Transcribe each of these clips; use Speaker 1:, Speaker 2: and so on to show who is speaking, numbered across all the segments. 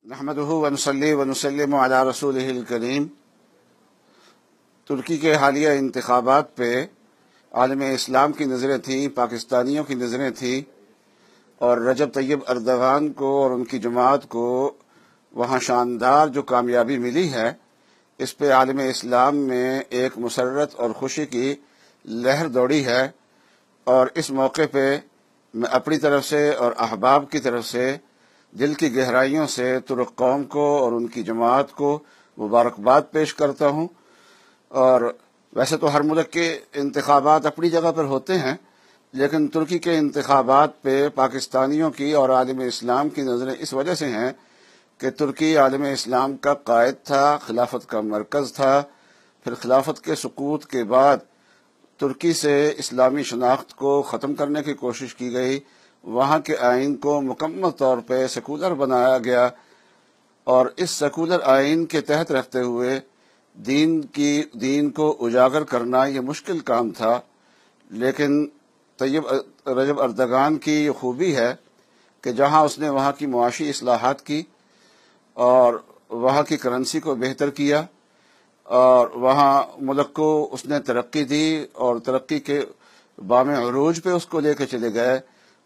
Speaker 1: نحمدہ ونصلی ونسلم علی رسولہ الکریم۔ ترکی کے حالیہ انتخابات پہ عالم اسلام کی نظریں تھیں، پاکستانیوں کی نظریں تھیں، اور رجب طیب اردوغان کو اور ان کی جماعت کو وہاں شاندار جو کامیابی ملی ہے، اس پہ عالم اسلام میں ایک مسرت اور خوشی کی لہر دوڑی ہے۔ اور اس موقع پہ میں اپنی طرف سے اور احباب کی طرف سے دل کی گہرائیوں سے ترک قوم کو اور ان کی جماعت کو مبارکباد پیش کرتا ہوں۔ اور ویسے تو ہر ملک کے انتخابات اپنی جگہ پر ہوتے ہیں، لیکن ترکی کے انتخابات پہ پاکستانیوں کی اور عالم اسلام کی نظریں اس وجہ سے ہیں کہ ترکی عالم اسلام کا قائد تھا، خلافت کا مرکز تھا۔ پھر خلافت کے سقوط کے بعد ترکی سے اسلامی شناخت کو ختم کرنے کی کوشش کی گئی، وہاں کے آئین کو مکمل طور پہ سیکولر بنایا گیا، اور اس سیکولر آئین کے تحت رہتے ہوئے دین کو اجاگر کرنا یہ مشکل کام تھا۔ لیکن رجب اردوغان کی یہ خوبی ہے کہ جہاں اس نے وہاں کی معاشی اصلاحات کی اور وہاں کی کرنسی کو بہتر کیا اور وہاں ملک کو اس نے ترقی دی اور ترقی کے بام عروج پہ اس کو لے کے چلے گئے،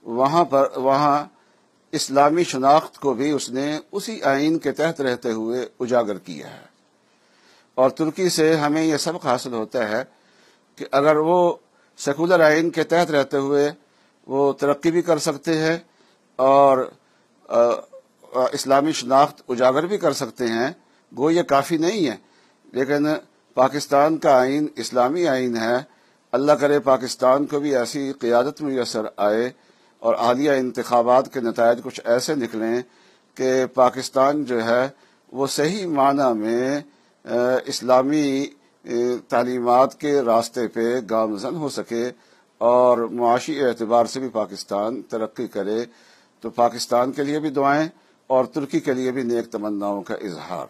Speaker 1: وہاں اسلامی شناخت کو بھی اس نے اسی آئین کے تحت رہتے ہوئے اجاگر کیا ہے۔ اور ترکی سے ہمیں یہ سبق حاصل ہوتا ہے کہ اگر وہ سیکولر آئین کے تحت رہتے ہوئے وہ ترقی بھی کر سکتے ہیں اور اسلامی شناخت اجاگر بھی کر سکتے ہیں، گو یہ کافی نہیں ہے، لیکن پاکستان کا آئین اسلامی آئین ہے۔ اللہ کرے پاکستان کو بھی ایسی قیادت میسر آئے اور حالیہ انتخابات کے نتائج کچھ ایسے نکلیں کہ پاکستان جو ہے وہ صحیح معنی میں اسلامی تعلیمات کے راستے پہ گامزن ہو سکے اور معاشی اعتبار سے بھی پاکستان ترقی کرے۔ تو پاکستان کے لیے بھی دعائیں اور ترکی کے لیے بھی نیک تمناؤں کا اظہار۔